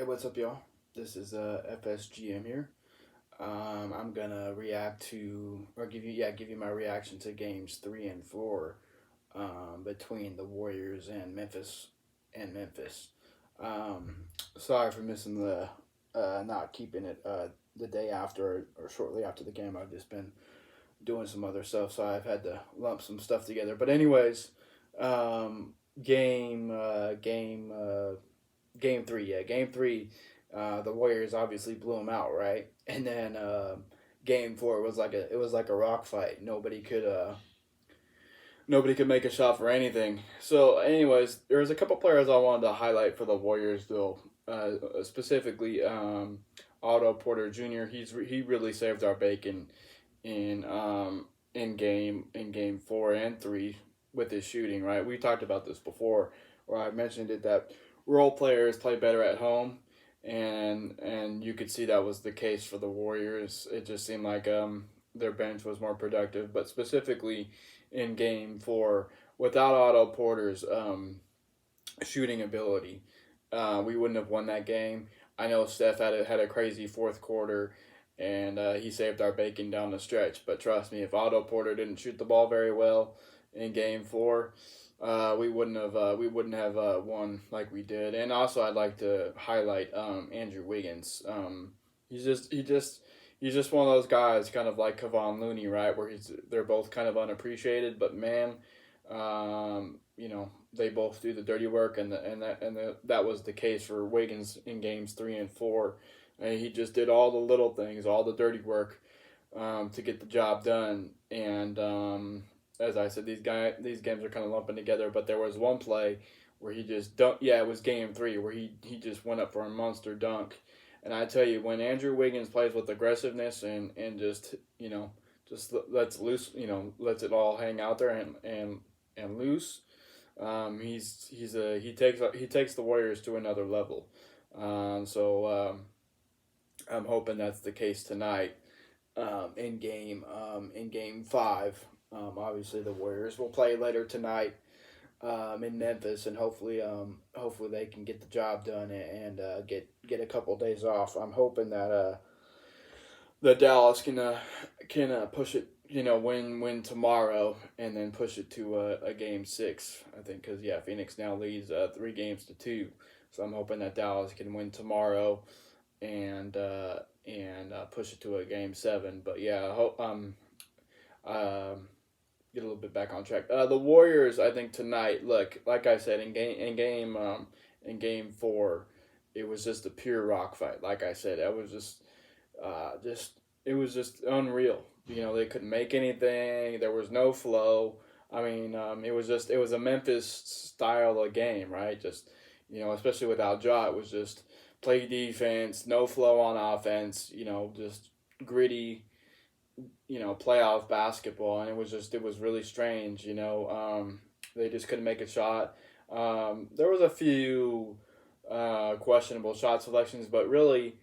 Hey, what's up, y'all? This is FSGM here. I'm gonna react to or give you my reaction to games 3 and 4 between the Warriors and Memphis. Um, Sorry for missing the not keeping it the day after or shortly after the game. I've just been doing some other stuff, so I've had to lump some stuff together. But anyways, um, game three, yeah, game three, the Warriors obviously blew them out, right? And then game four was like a rock fight. Nobody could make a shot for anything. So, anyways, there was a couple players I wanted to highlight for the Warriors, though. Specifically, Otto Porter Jr. He really saved our bacon in game 4 and 3 with his shooting. Right, we talked about this before, where I mentioned it that role players play better at home, and you could see that was the case for the Warriors. It just seemed like their bench was more productive, but specifically in game 4, without Otto Porter's shooting ability, we wouldn't have won that game. I know Steph had a crazy fourth quarter, and he saved our bacon down the stretch. But trust me, if Otto Porter didn't shoot the ball very well in game 4, we wouldn't have won like we did. And also, I'd like to highlight Andrew Wiggins. He's just he just he's just one of those guys, kind of like Kevon Looney, right? Where they're both kind of unappreciated, but man, they both do the dirty work, that was the case for Wiggins in games 3 and 4. And he just did all the little things, all the dirty work, to get the job done. And as I said, these games are kind of lumping together. But there was one play where he just dunked. Yeah, it was game 3 where he just went up for a monster dunk. And I tell you, when Andrew Wiggins plays with aggressiveness and just lets loose, lets it all hang out there and loose. He takes the Warriors to another level. I'm hoping that's the case tonight. In game 5, obviously the Warriors will play later tonight in Memphis, and hopefully they can get the job done and get a couple days off. I'm hoping that Dallas can push it, win tomorrow, and then push it to a game 6. I think because Phoenix now leads 3 games to 2, so I'm hoping that Dallas can win tomorrow and push it to a game 7. But yeah, I hope get a little bit back on track. The Warriors, I think tonight. Look, like I said in game 4, it was just a pure rock fight. Like I said, it was it was just unreal. They couldn't make anything. There was no flow. I mean, it was a Memphis style of game, right? Just especially without Ja, it was just play defense, no flow on offense. Just gritty, playoff basketball, and it was really strange. They just couldn't make a shot. There was a few questionable shot selections, but really,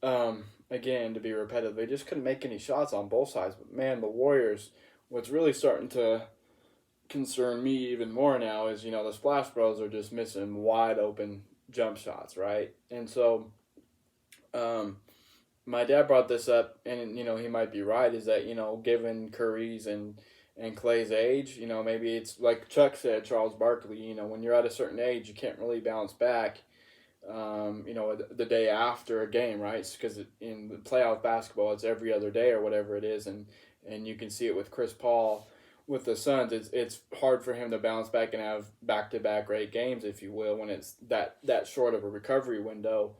again, to be repetitive, they just couldn't make any shots on both sides. But man, the Warriors, what's really starting to concern me even more now is the Splash Bros are just missing wide open jump shots, right? And so, my dad brought this up, and he might be right. Is that given Curry's and Clay's age, maybe it's like Chuck said, Charles Barkley. When you're at a certain age, you can't really bounce back. The day after a game, right? Because in the playoff basketball, it's every other day or whatever it is, and you can see it with Chris Paul with the Suns. It's hard for him to bounce back and have back to back great games, if you will, when it's that short of a recovery window.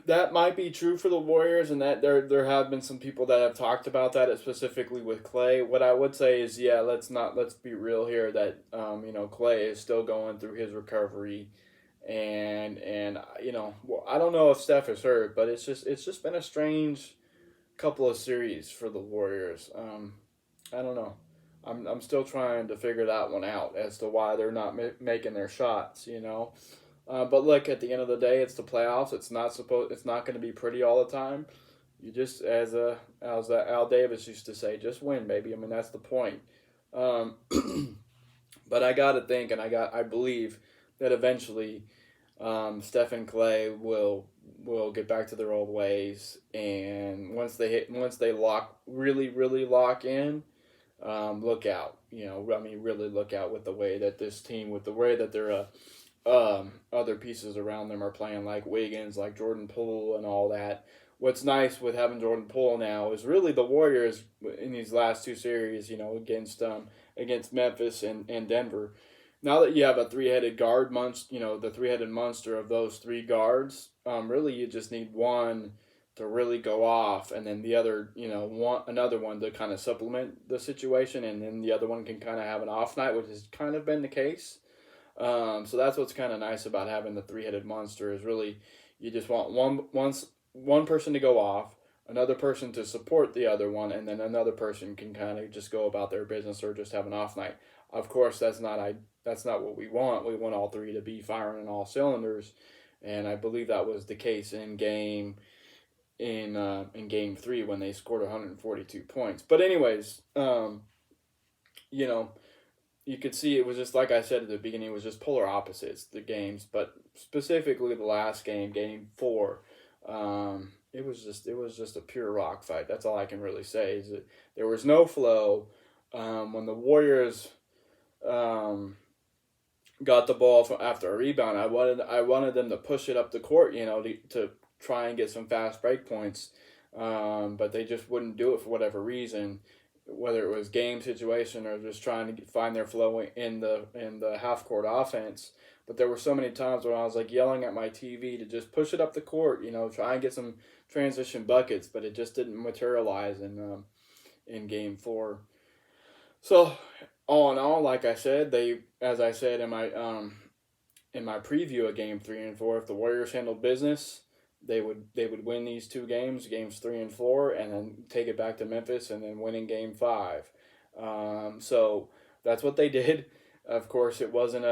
That might be true for the Warriors, and that there have been some people that have talked about that, specifically with Clay. What I would say is, let's be real here, that Clay is still going through his recovery, and I don't know if Steph is hurt, but it's just been a strange couple of series for the Warriors. I don't know. I'm still trying to figure that one out as to why they're not making their shots. But look, at the end of the day, it's the playoffs. It's not going to be pretty all the time. You just, as Al Davis used to say, just win, baby. I mean, that's the point. Um, but I got to think, and I believe that eventually, Steph and Clay will get back to their old ways, and once they really lock in, look out. I mean, really look out with the way that this team, with the way that their other pieces around them are playing, like Wiggins, like Jordan Poole, and all that. What's nice with having Jordan Poole now is really the Warriors in these last two series, against Memphis and Denver. Now that you have a three-headed guard monster, the three-headed monster of those three guards, really you just need one to really go off, and then the other, another one to kind of supplement the situation, and then the other one can kind of have an off night, which has kind of been the case. So that's what's kind of nice about having the three-headed monster is really you just want one person to go off, another person to support the other one, and then another person can kind of just go about their business or just have an off night. Of course, that's not what we want. We want all three to be firing on all cylinders, and I believe that was the case in game 3 when they scored 142 points. But anyways, you know, you could see it was just like I said at the beginning, it was just polar opposites, the games, but specifically the last game 4. It was just a pure rock fight. That's all I can really say is that there was no flow. When the Warriors got the ball after a rebound, I wanted them to push it up the court, to try and get some fast break points, but they just wouldn't do it for whatever reason, whether it was game situation or just trying to find their flow in the half court offense. But there were so many times when I was like yelling at my TV to just push it up the court, try and get some transition buckets, but it just didn't materialize in game 4. So all in all, like I said, as I said in my preview of game 3 and 4, if the Warriors handled business, they would win these two games 3 and 4, and then take it back to Memphis and then win in game 5. So that's what they did. Of course, it wasn't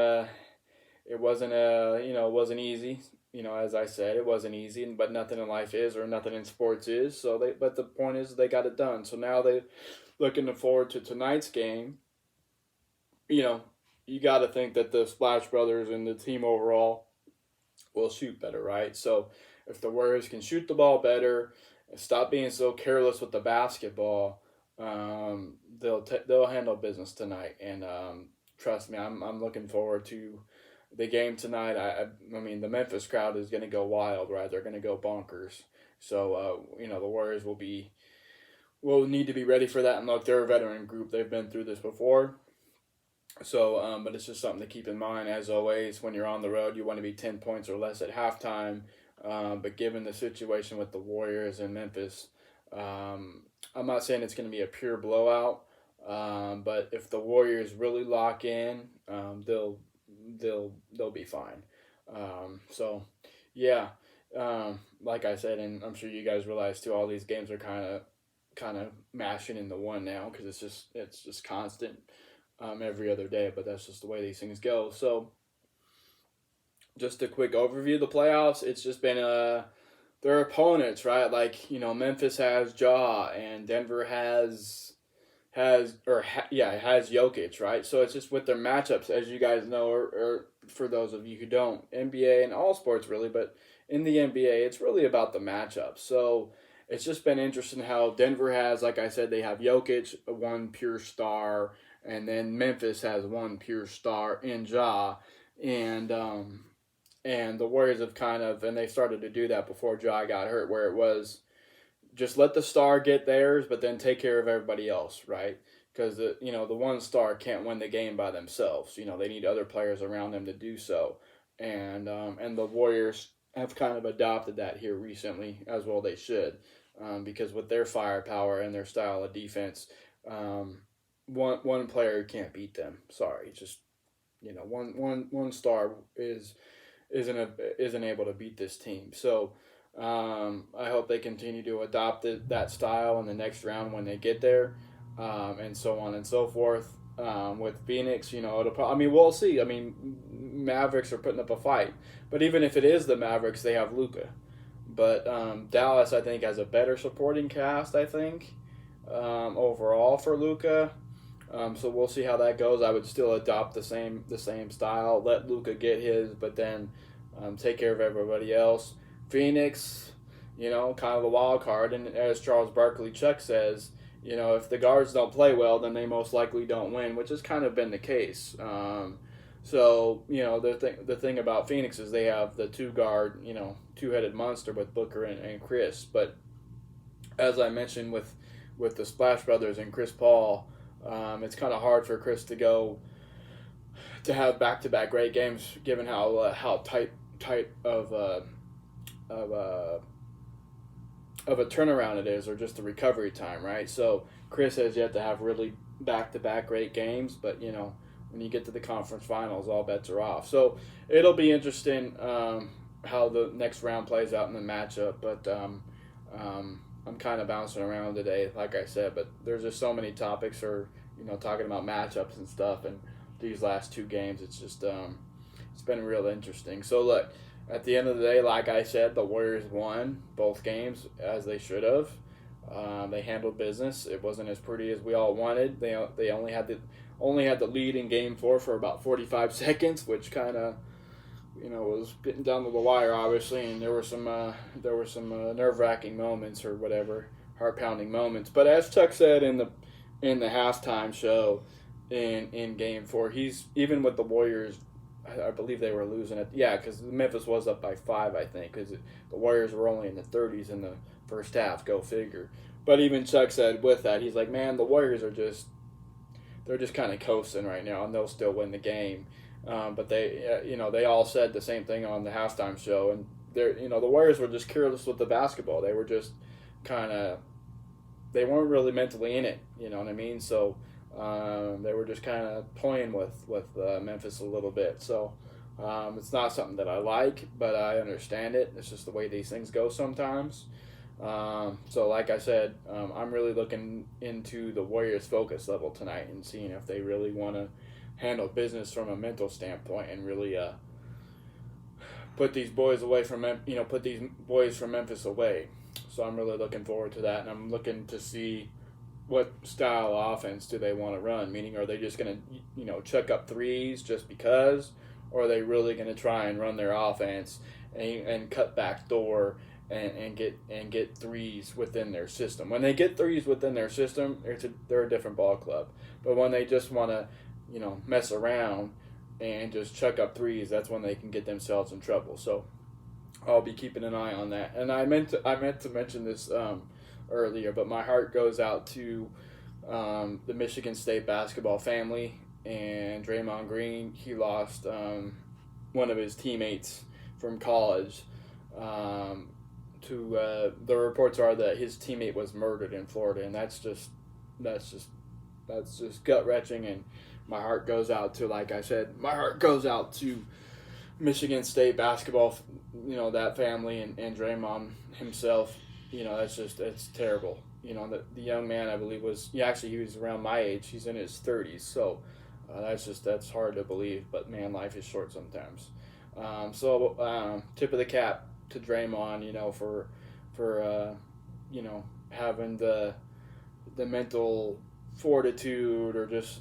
easy. As I said, it wasn't easy, but nothing in life is, or nothing in sports is. But the point is they got it done. So now they looking forward to tonight's game. You got to think that the Splash Brothers and the team overall will shoot better, right? So if the Warriors can shoot the ball better and stop being so careless with the basketball, they'll handle business tonight. And trust me, I'm looking forward to the game tonight. I mean, the Memphis crowd is going to go wild, right? They're going to go bonkers. So the Warriors will need to be ready for that. And look, they're a veteran group. They've been through this before. So, but it's just something to keep in mind. As always, when you're on the road, you want to be 10 points or less at halftime. But given the situation with the Warriors and Memphis, I'm not saying it's going to be a pure blowout. But if the Warriors really lock in, they'll be fine. So, yeah. Like I said, and I'm sure you guys realize too, all these games are kind of mashing into one now because it's just constant. Every other day, but that's just the way these things go. So, just a quick overview of the playoffs. It's just been their opponents, right? Like Memphis has Ja, and Denver has Jokic, right? So it's just with their matchups, as you guys know, or for those of you who don't, NBA and all sports really, but in the NBA, it's really about the matchups. So it's just been interesting how Denver has, like I said, they have Jokic, one pure star. And then Memphis has one pure star in Ja, and the Warriors have and they started to do that before Ja got hurt, where it was just let the star get theirs, but then take care of everybody else, right? Because the one star can't win the game by themselves. They need other players around them to do so, and the Warriors have kind of adopted that here recently, as well they should, because with their firepower and their style of defense. One player can't beat them. Sorry, just one star isn't able to beat this team. So I hope they continue to adopt that style in the next round when they get there, and so on and so forth. With Phoenix, we'll see. I mean, Mavericks are putting up a fight, but even if it is the Mavericks, they have Luka. But Dallas, I think, has a better supporting cast. I think overall for Luka. So we'll see how that goes. I would still adopt the same style. Let Luka get his, but then take care of everybody else. Phoenix, kind of a wild card. And as Charles Barkley Chuck says, if the guards don't play well, then they most likely don't win, which has kind of been the case. So the thing about Phoenix is they have the two guard, two-headed monster with Booker and Chris. But as I mentioned with the Splash Brothers and Chris Paul, it's kind of hard for Chris to have back-to-back great games, given how tight of a of a turnaround it is, or just the recovery time, right? So Chris has yet to have really back-to-back great games, but when you get to the conference finals, all bets are off. So it'll be interesting how the next round plays out in the matchup, but I'm kind of bouncing around today, like I said, but there's just so many topics, or talking about matchups and stuff, and these last two games, it's just it's been real interesting. So look, at the end of the day, like I said, the Warriors won both games as they should have. They handled business. It wasn't as pretty as we all wanted. They only had the lead in Game 4 for about 45 seconds, which kind of was getting down to the wire, obviously. And there were some nerve-wracking moments, or whatever, heart-pounding moments. But as Chuck said in the halftime show in Game 4, he's even with the Warriors. I believe they were losing it. Yeah, because Memphis was up by 5, I think, because the Warriors were only in the 30s in the first half. Go figure. But even Chuck said with that, he's like, man, the Warriors they're just kind of coasting right now, and they'll still win the game. But they all said the same thing on the halftime show, and the Warriors were just careless with the basketball. They were just they weren't really mentally in it. You know what I mean? So. They were just kind of toying with Memphis a little bit. So it's not something that I like, but I understand it. It's just the way these things go sometimes. So like I said, I'm really looking into the Warriors' focus level tonight and seeing if they really want to handle business from a mental standpoint and really put these boys away from put these boys from Memphis away. So I'm really looking forward to that, and I'm looking to see what style of offense do they want to run? Meaning, are they just going to, chuck up threes just because, or are they really going to try and run their offense and cut back door and get threes within their system? When they get threes within their system, they're a different ball club. But when they just want to, mess around and just chuck up threes, that's when they can get themselves in trouble. So I'll be keeping an eye on that. And I meant to mention this earlier, but my heart goes out to the Michigan State basketball family and Draymond Green. He lost one of his teammates from college. The reports are that his teammate was murdered in Florida, and that's just gut wrenching. And my heart goes out to, like I said, Michigan State basketball. That family and Draymond himself. It's terrible. The young man, I believe, he was around my age. He's in his 30s, so that's hard to believe. But man, life is short sometimes. Tip of the cap to Draymond, for having the mental fortitude, or just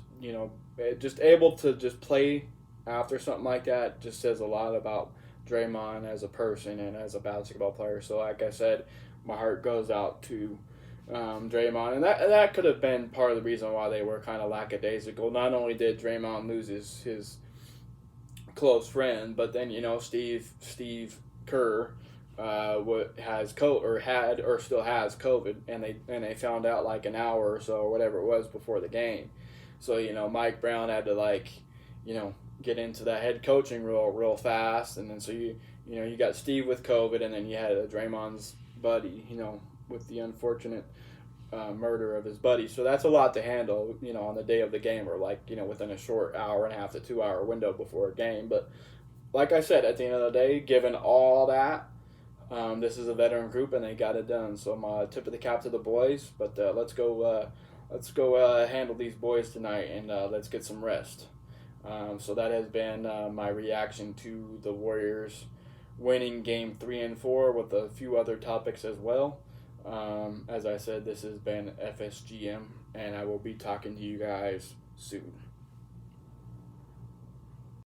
able to just play after something like that. Just says a lot about Draymond as a person and as a basketball player. So like I said, my heart goes out to Draymond, and that could have been part of the reason why they were kind of lackadaisical. Not only did Draymond lose his close friend, but then Steve Kerr still has COVID, and they found out like an hour or so, or whatever it was, before the game. So Mike Brown had to get into that head coaching role real fast, and then so you got Steve with COVID, and then you had Draymond's buddy, with the unfortunate murder of his buddy. So that's a lot to handle, on the day of the game, or within a short hour and a half to 2 hour window before a game. But like I said, at the end of the day, given all that, this is a veteran group, and they got it done. So my tip of the cap to the boys. But let's go handle these boys tonight, and let's get some rest. So that has been my reaction to the Warriors winning Game 3 and 4, with a few other topics as well. As I said, this has been FSGM, and I will be talking to you guys soon.